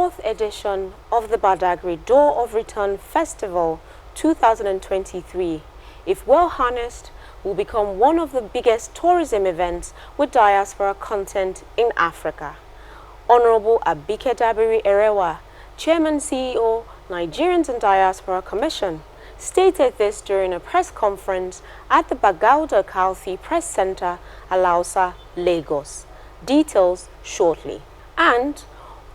4th edition of the Badagry Door of Return Festival 2023, if well harnessed, will become one of the biggest tourism events with diaspora content in Africa. Honorable Abike Dabiri Erewa, Chairman CEO, Nigerians in Diaspora Commission, stated this during a press conference at the Bagauda Kalthi Press Center, Alausa, Lagos. Details shortly. And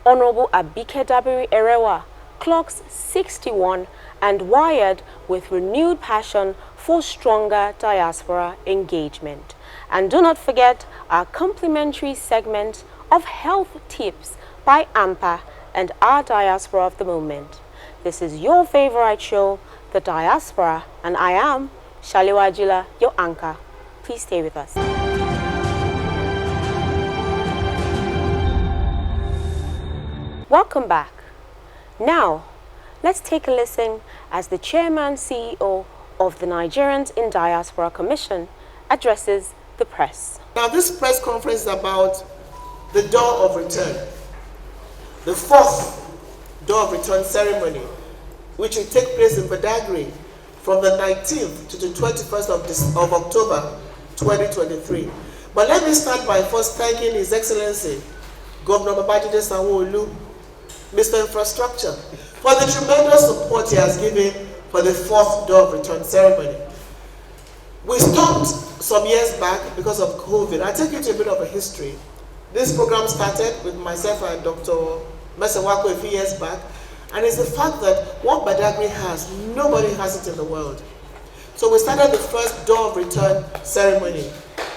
Honorable Abike Dabiri Erewa clocks 61 and wired with renewed passion for stronger diaspora engagement. And do not forget our complimentary segment of health tips by AMPA and our diaspora of the moment. This is your favorite show, The Diaspora, and I am Shaliwajila, your anchor. Please stay with us. Welcome back. Now, let's take a listen as the Chairman CEO of the Nigerians in Diaspora Commission addresses the press. Now, this press conference is about the Door of Return, the 4th Door of Return ceremony, which will take place in Badagry from the 19th to the 21st of October 2023. But let me start by first thanking His Excellency, Governor Babajide Sanwo-Olu, Mr. Infrastructure, for the tremendous support he has given for the 4th Door of Return ceremony. We stopped some years back because of COVID. I'll take you to a bit of a history. This program started with myself and Dr. Mesawako a few years back, and it's the fact that what Badagry has, nobody has it in the world. So we started the first Door of Return ceremony,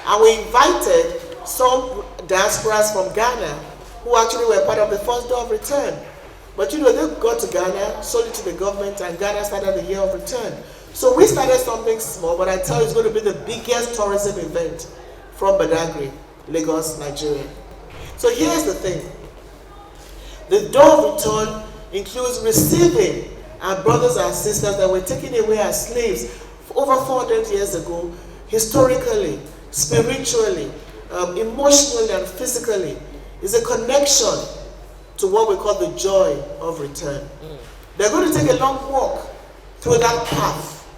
and we invited some diasporas from Ghana who actually were part of the first Door of Return. But you know, they got to Ghana, sold it to the government, and Ghana started the Year of Return. So we started something small, but I tell you, it's going to be the biggest tourism event from Badagry, Lagos, Nigeria. So here's the thing. The Door of Return includes receiving our brothers and sisters that were taken away as slaves over 400 years ago, historically, spiritually, emotionally, and physically. It's a connection to what we call the joy of return. They're going to take a long walk through that path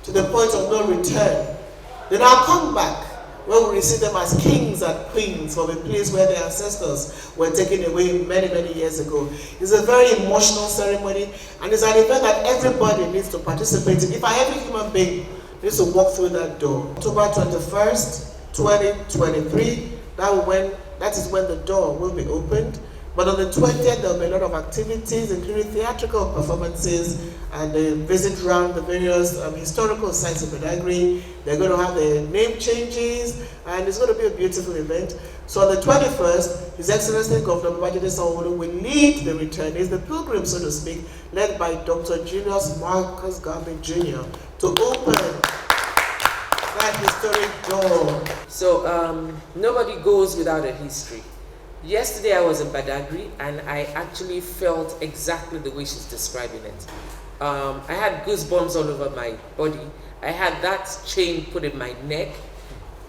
to the point of no return. Then I'll come back when we receive them as kings and queens from a place where their ancestors were taken away many, many years ago. It's a very emotional ceremony, and it's an event that everybody needs to participate in. If every human being needs to walk through that door. October 21st, 2023, that is when the door will be opened. But on the 20th, there will be a lot of activities, including theatrical performances, and a visit around the various historical sites of Badagry. They're going to have their name changes, and it's going to be a beautiful event. So on the 21st, His Excellency Governor Babajide Sanwo-Olu will lead the returnees, the pilgrims, so to speak, led by Dr. Julius Marcus Garvey Jr., to open that historic door. So nobody goes without a history. Yesterday I was in Badagry and I actually felt exactly the way she's describing it. I had goosebumps all over my body. I had that chain put in my neck.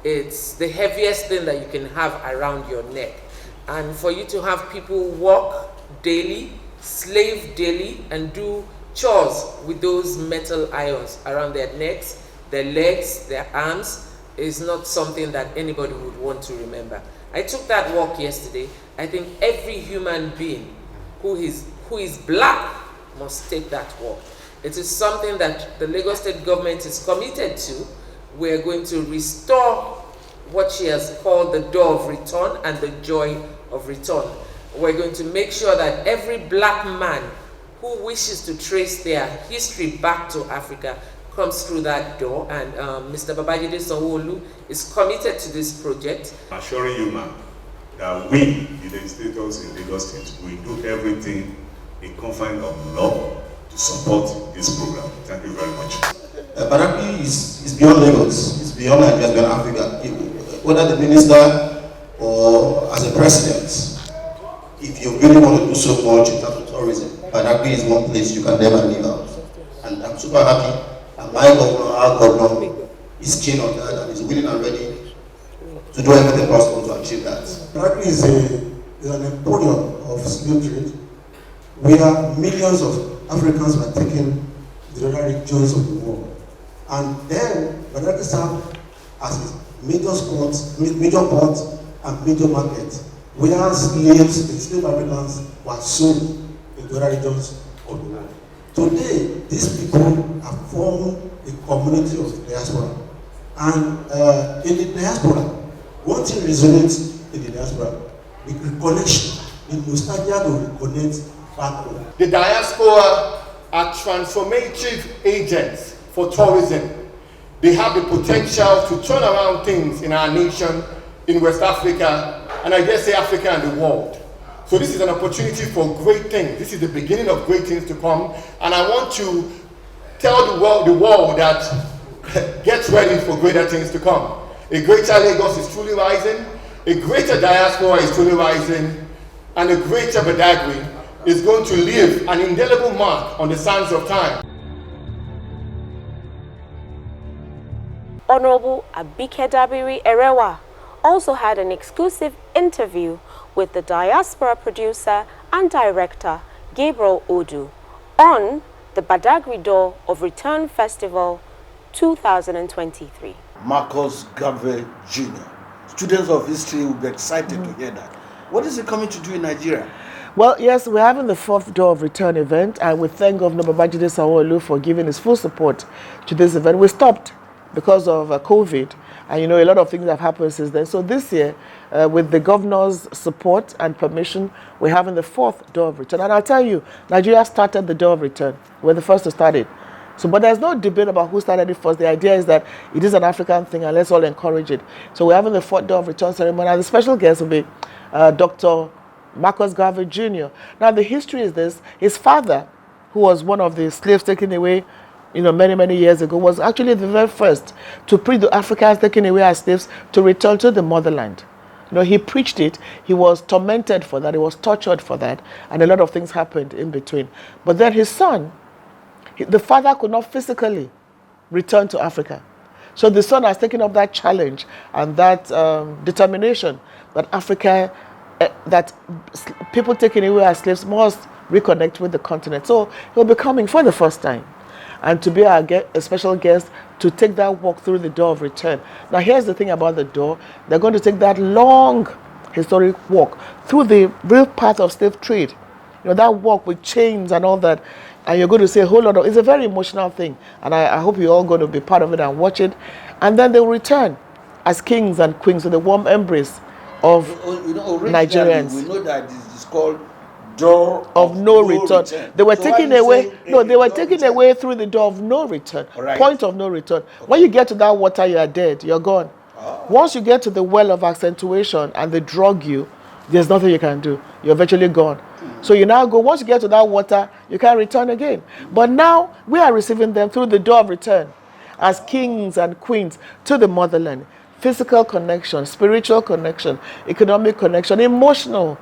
It's the heaviest thing that you can have around your neck. And for you to have people walk daily, slave daily, and do chores with those metal irons around their necks, their legs, their arms, is not something that anybody would want to remember. I took that walk yesterday. I think every human being who is black must take that walk. It is something that the Lagos State government is committed to. We're going to restore what she has called the Door of Return and the Joy of Return. We're going to make sure that every black man who wishes to trace their history back to Africa comes through that door, and Mr. Babajide Sanwo-Olu is committed to this project. I'm assuring you, ma'am, that we, the legislators in Lagos State, will do everything in confines of law to support this program. Thank you very much. Badagry is beyond Lagos, it's beyond Nigeria, beyond Africa. Whether the minister or as a president, if you really want to do so much in terms of tourism, Badagry is one place you can never leave out. And I'm super happy. And my governor, our governor, is keen on that and is willing and ready to do everything possible to achieve that. Badagry is an emporium of slave trade. where millions of Africans were taken to the other regions of the world. And then Badagry served as a major port and major market, where slaves, enslaved Africans, were sold into other regions of the world. Today, these people have formed a community of diaspora. And in the diaspora, one thing resonates in the diaspora, the reconnection, the nostalgia to reconnect back home. The diaspora are transformative agents for tourism. They have the potential to turn around things in our nation, in West Africa, and I dare say Africa and the world. So this is an opportunity for great things. This is the beginning of great things to come. And I want to tell the world that get ready for greater things to come. A greater Lagos is truly rising. A greater diaspora is truly rising. And a greater Badagry is going to leave an indelible mark on the sands of time. Honorable Abike Dabiri Erewa also had an exclusive interview with the diaspora producer and director Gabriel Odu on the Badagry Door of Return Festival 2023. Marcus Garvey Jr. Students of history will be excited to hear that. What is he coming to do in Nigeria? Well, yes, we're having the 4th Door of Return event, and we thank Governor Babajide Sanwo-Olu for giving his full support to this event. We stopped because of COVID, and a lot of things have happened since then. So this year, with the governor's support and permission, we're having the 4th Door of Return. And I'll tell you, Nigeria started the Door of Return. We're the first to start it. So, but there's no debate about who started it first. The idea is that it is an African thing, and let's all encourage it. So we're having the 4th Door of Return ceremony, and the special guest will be Dr. Marcus Garvey Jr. Now, the history is this. His father, who was one of the slaves taken away many, many years ago, was actually the very first to preach the Africans taken away as slaves to return to the motherland. He preached it. He was tormented for that. He was tortured for that. And a lot of things happened in between. But then his son, the father could not physically return to Africa. So the son has taken up that challenge and that determination that Africa, that people taken away as slaves must reconnect with the continent. So he'll be coming for the first time, and to be a special guest to take that walk through the Door of Return. Now, here's the thing about the door. They're going to take that long historic walk through the real path of slave trade. That walk with chains and all that. And you're going to see a whole lot of, it's a very emotional thing. And I hope you're all going to be part of it and watch it. And then they'll return as kings and queens with the warm embrace of Nigerians. We know that this is called Door of no return. They were taken away. No, they were taken return? away through the door of no return. Right. Point of no return. Okay. When you get to that water, you are dead. You're gone. Oh. Once you get to the well of accentuation and they drug you, there's nothing you can do. You're virtually gone. So you now go, once you get to that water, you can't return again. But now we are receiving them through the door of return as kings and queens to the motherland. Physical connection, spiritual connection, economic connection, emotional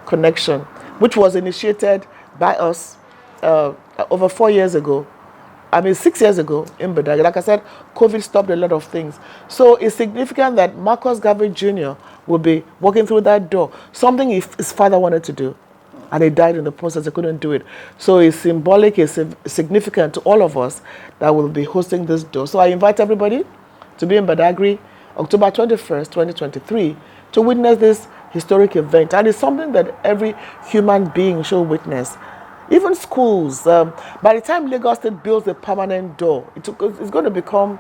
connection, which was initiated by us over 4 years ago. 6 years ago in Badagry. Like I said, COVID stopped a lot of things. So it's significant that Marcus Garvey Jr. will be walking through that door, something his father wanted to do. And he died in the process, he couldn't do it. So it's symbolic, it's significant to all of us that will be hosting this door. So I invite everybody to be in Badagry, October 21st, 2023, to witness this historic event. And it's something that every human being should witness. Even schools, by the time Lagos State builds a permanent door, it's going to become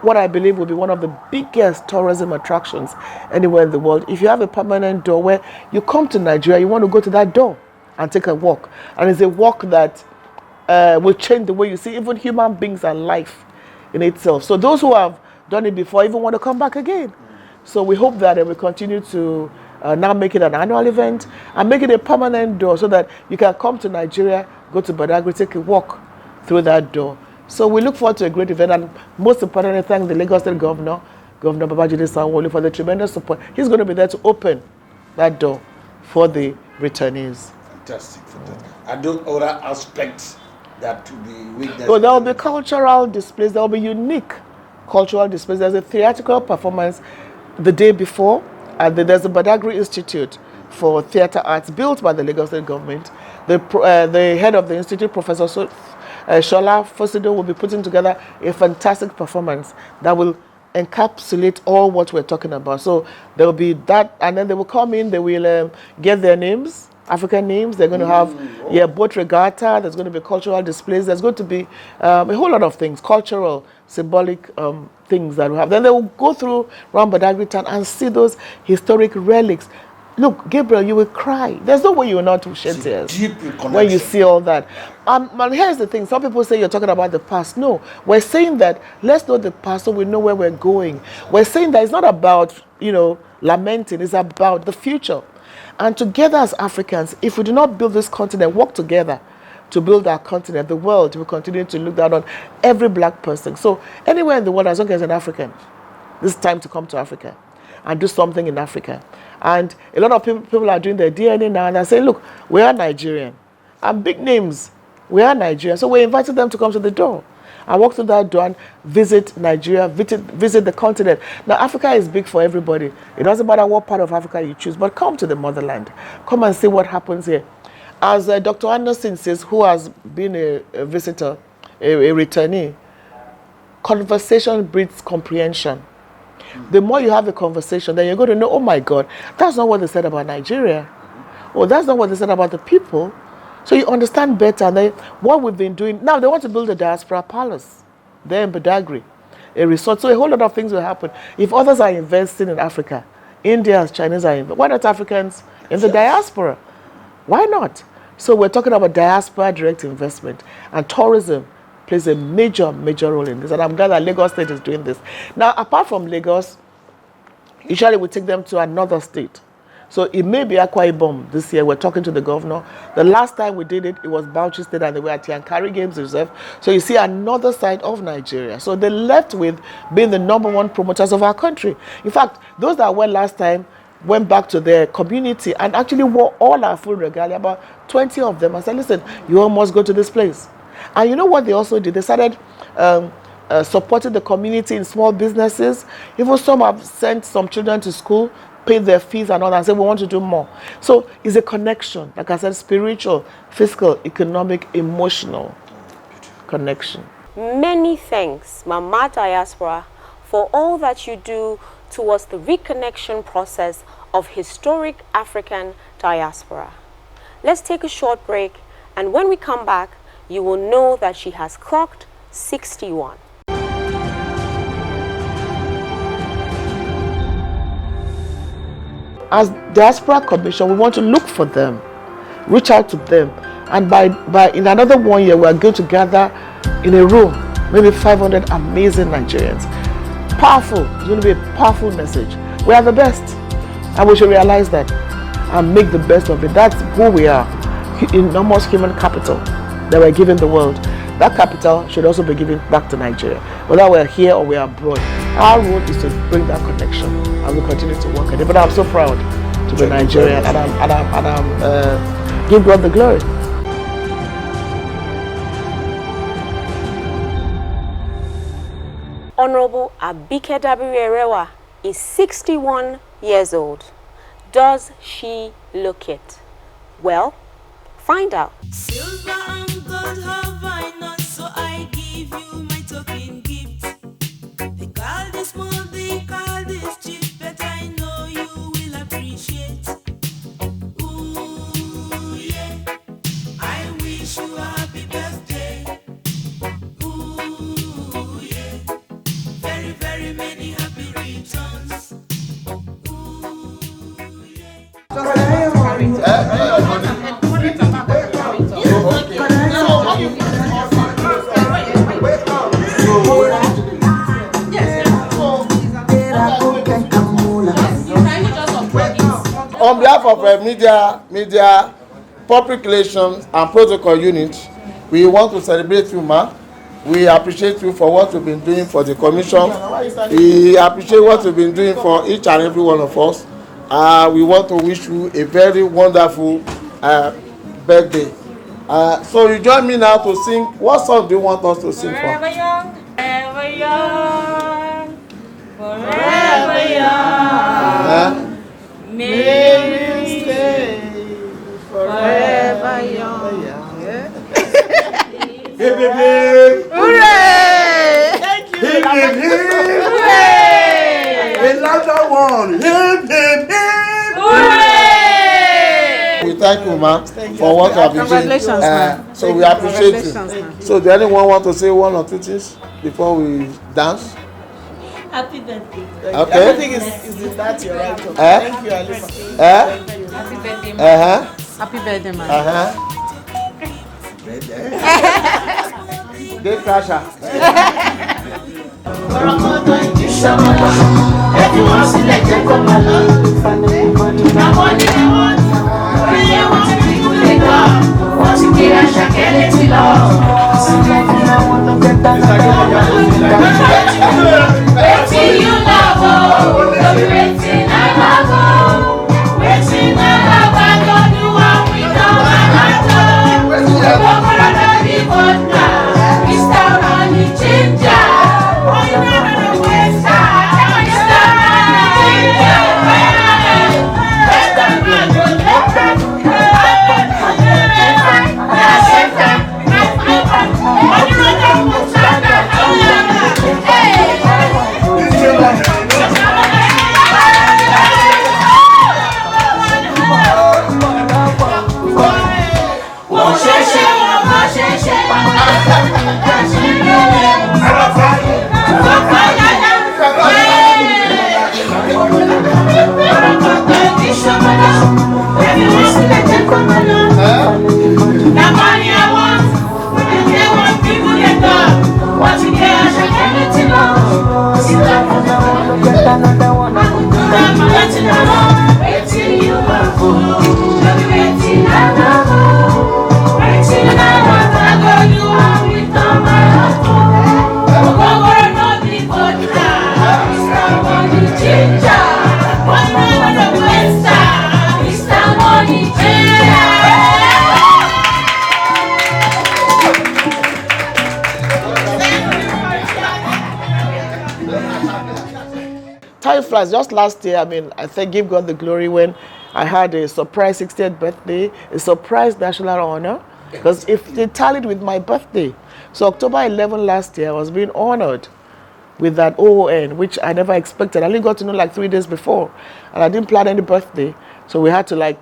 what I believe will be one of the biggest tourism attractions anywhere in the world. If you have a permanent door where you come to Nigeria, you want to go to that door and take a walk. And it's a walk that will change the way you see even human beings and life in itself. So those who have done it before even want to come back again. So we hope that we continue to now make it an annual event and make it a permanent door so that you can come to Nigeria, go to Badagry, take a walk through that door. So we look forward to a great event, and most importantly, thank the Lagos State Governor, Governor Babajide Sanwo-Olu, for the tremendous support. He's going to be there to open that door for the returnees. Fantastic. And those other aspects that will be witnessed. So there will be cultural displays, there will be unique cultural displays. There's a theatrical performance the day before. And there's a Badagry Institute for Theatre Arts built by the Lagos State government, the head of the institute, Professor Shola Fosido, will be putting together a fantastic performance that will encapsulate all what we're talking about. So there will be that, and then they will come in, they will get their names, African names. They're going to have boat regatta, there's going to be cultural displays, there's going to be a whole lot of things, cultural, symbolic things that we have. Then they will go through around Badagry town and see those historic relics. Look, Gabriel, you will cry. There's no way you will not shed tears when you see all that. And here's the thing. Some people say you're talking about the past. No, we're saying that let's know the past so we know where we're going. We're saying that it's not about, lamenting. It's about the future. And together as Africans, if we do not build this continent, work together to build our continent, the world will continue to look down on every black person. So anywhere in the world, as long as an African, this is time to come to Africa and do something in Africa. And a lot of people are doing their DNA now, and they're saying, look, we are Nigerian. And big names, we are Nigerian. So we're inviting them to come to the door and walk through that door and visit Nigeria, visit the continent. Now, Africa is big for everybody. It doesn't matter what part of Africa you choose, but come to the motherland. Come and see what happens here. As Dr. Anderson says, who has been a visitor, a returnee, conversation breeds comprehension. The more you have a conversation, then you're going to know, oh my God, that's not what they said about Nigeria. Or that's not what they said about the people. So you understand better. And then what we've been doing, now they want to build a diaspora palace there in Badagry, a resort. So a whole lot of things will happen. If others are investing in Africa, Indians, Chinese are investing, why not Africans in the diaspora? Why not? So we're talking about diaspora direct investment, and tourism plays a major role in this, and I'm glad that Lagos State is doing this. Now, apart from Lagos, usually we take them to another state. So it may be Akwa Ibom this year. We're talking to the governor. The last time we did it, it was Bauchi State, and they were at Yankari Games Reserve. So you see another side of Nigeria. So they left with being the #1 promoters of our country. In fact, those that went last time went back to their community and actually wore all our full regalia, about 20 of them, and said, listen, you all must go to this place. And you know what they also did? They started supporting the community in small businesses. Even some have sent some children to school, paid their fees and all that, and said, we want to do more. So it's a connection, like I said, spiritual, physical, economic, emotional connection. Many thanks, Mama Diaspora, for all that you do towards the reconnection process of historic African diaspora. Let's take a short break, and when we come back, you will know that she has clocked 61. As Diaspora Commission, we want to look for them, reach out to them, and by in another 1 year, we are going to gather in a room, maybe 500 amazing Nigerians. Powerful, it's going to be a powerful message. We are the best, and we should realize that and make the best of it. That's who we are, enormous human capital that we're giving the world. That capital should also be given back to Nigeria, whether we're here or we're abroad. Our role is to bring that connection, and we continue to work at it. But I'm so proud to be Nigerian, and I'm give God the glory. Honorable Abike Dabiri-Erewa is 61 years old. Does she look it? Well, find out. Silver and gold have I not, so I give you my token gift. They call this small, they call this cheap, but I know you will appreciate. Ooh, yeah, I wish you a happy birthday. Ooh, yeah, very, very many happy returns. Ooh, yeah. On behalf of media, public relations and protocol unit, we want to celebrate you, ma. We appreciate you for what you've been doing for the commission. We appreciate what you've been doing for each and every one of us. We want to wish you a very wonderful birthday. So you join me now to sing. What song do you want us to sing for? Forever young, forever young, forever young. May we stay forever young. hip, hip. Hooray! Thank you. Hip, hip, hip. Hooray! A louder one. Hip, hip, hip. Hooray! We thank you, ma'am, for what you have been doing. Congratulations, ma'am. So we appreciate you. Congratulations, ma'am. So, do anyone want to say one or two things before we dance? Happy birthday. Okay. Everything is in that you're right. Thank you, Alima. Happy birthday, ma'am. Happy birthday, ma'am. Day crasher. Time flies. Just last year, I think give God the glory when I had a surprise 60th birthday, a surprise national honor, because it tallied with my birthday. So October 11 last year, I was being honored with that OON, which I never expected. I only got to know like 3 days before, and I didn't plan any birthday. So we had to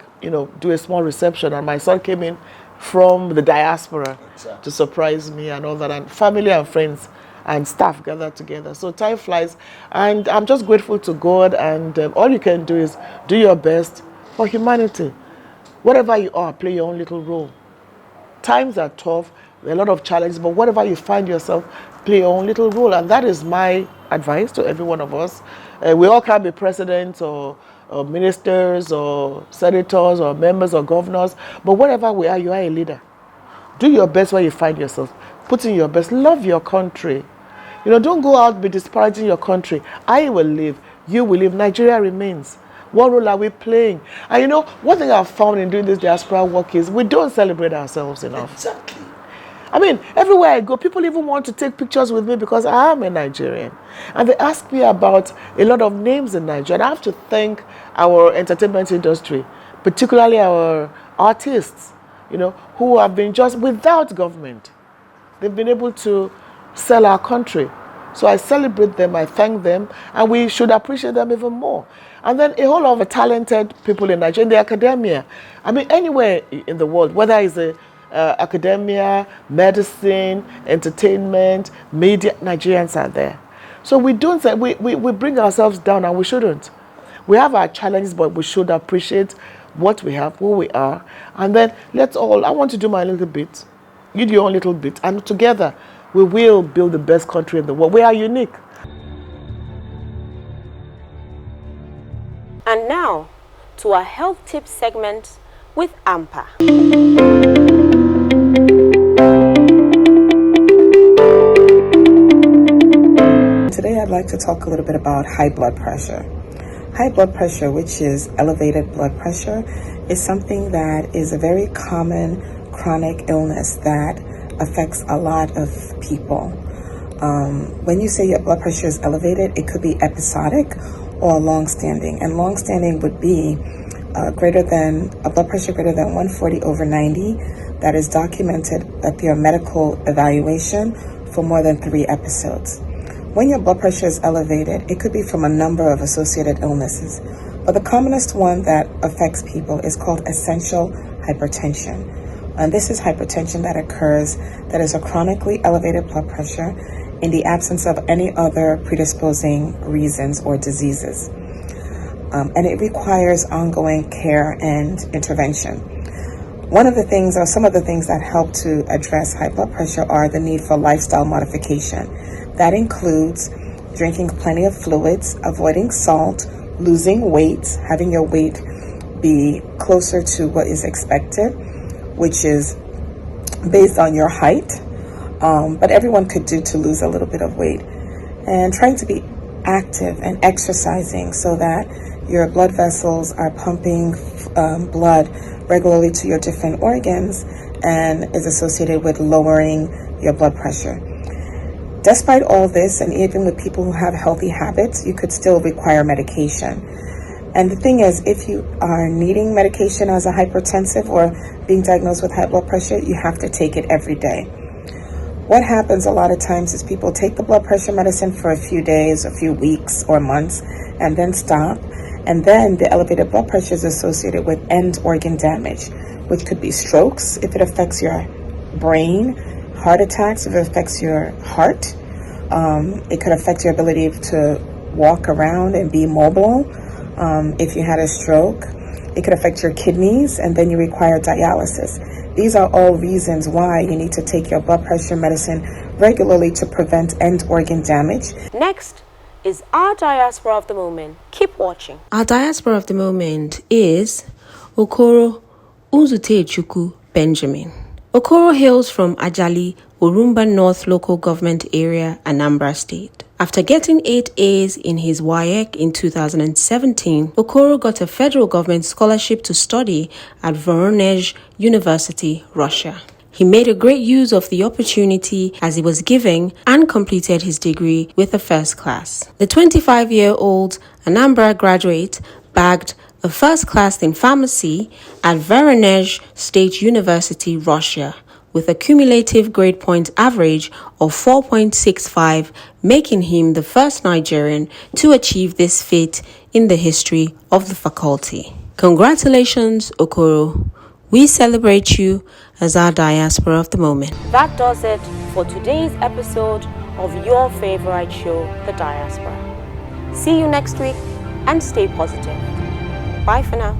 do a small reception, and my son came in from the diaspora to surprise me and all that, and family and friends and staff gathered together. So time flies, and I'm just grateful to God, and all you can do is do your best for humanity. Whatever you are, play your own little role. Times are tough, there are a lot of challenges, but whatever you find yourself, play your own little role, and that is my advice to every one of us. We all can't be presidents or ministers or senators or members or governors, but whatever we are, you are a leader. Do your best where you find yourself. Put in your best. Love your country. Don't go out be disparaging your country. I will live. You will live. Nigeria remains. What role are we playing? And one thing I've found in doing this diaspora work is we don't celebrate ourselves enough. Exactly. Everywhere I go, people even want to take pictures with me because I am a Nigerian. And they ask me about a lot of names in Nigeria. And I have to thank our entertainment industry, particularly our artists, who have been just without government. They've been able to sell our country. So I celebrate them, I thank them, and we should appreciate them even more. And then a whole lot of talented people in Nigeria, in the academia. Anywhere in the world, whether it's academia, medicine, entertainment, media, Nigerians are there. So we don't say, we bring ourselves down, and we shouldn't. We have our challenges, but we should appreciate what we have, who we are. And then I want to do my little bit. You do your own little bit. And together, we will build the best country in the world. We are unique. And now, to our health tips segment with AMPA. Today I'd like to talk a little bit about high blood pressure. High blood pressure, which is elevated blood pressure, is something that is a very common chronic illness that affects a lot of people. When you say your blood pressure is elevated, it could be episodic or long-standing. And long-standing would be a blood pressure greater than 140/90, that is documented at your medical evaluation for more than 3 episodes. When your blood pressure is elevated, it could be from a number of associated illnesses, but the commonest one that affects people is called essential hypertension. And this is hypertension that occurs that is a chronically elevated blood pressure in the absence of any other predisposing reasons or diseases. And it requires ongoing care and intervention. One of the things, or some of the things that help to address high blood pressure are the need for lifestyle modification. That includes drinking plenty of fluids, avoiding salt, losing weight, having your weight be closer to what is expected, which is based on your height, but everyone could do to lose a little bit of weight. And trying to be active and exercising so that your blood vessels are pumping blood regularly to your different organs and is associated with lowering your blood pressure. Despite all this, and even with people who have healthy habits, you could still require medication. And the thing is, if you are needing medication as a hypertensive or being diagnosed with high blood pressure, you have to take it every day. What happens a lot of times is people take the blood pressure medicine for a few days, a few weeks or months, and then stop. And then the elevated blood pressure is associated with end organ damage, which could be strokes if it affects your brain, heart attacks if it affects your heart. It could affect your ability to walk around and be mobile. If you had a stroke, it could affect your kidneys, and then you require dialysis. These are all reasons why you need to take your blood pressure medicine regularly to prevent end organ damage. Next is our diaspora of the moment. Keep watching. Our diaspora of the moment is Okoro Uzutechukwu Benjamin. Okoro hails from Ajali, Orumba North Local Government Area, Anambra State. After getting 8 A's in his WAEC in 2017, Okoro got a federal government scholarship to study at Voronezh University, Russia. He made a great use of the opportunity as he was given and completed his degree with a first class. The 25-year-old Anambra graduate bagged a first class in pharmacy at Voronezh State University, Russia, with a cumulative grade point average of 4.65, making him the first Nigerian to achieve this feat in the history of the faculty. Congratulations, Okoro. We celebrate you as our diaspora of the moment. That does it for today's episode of your favorite show, The Diaspora. See you next week and stay positive. Bye for now.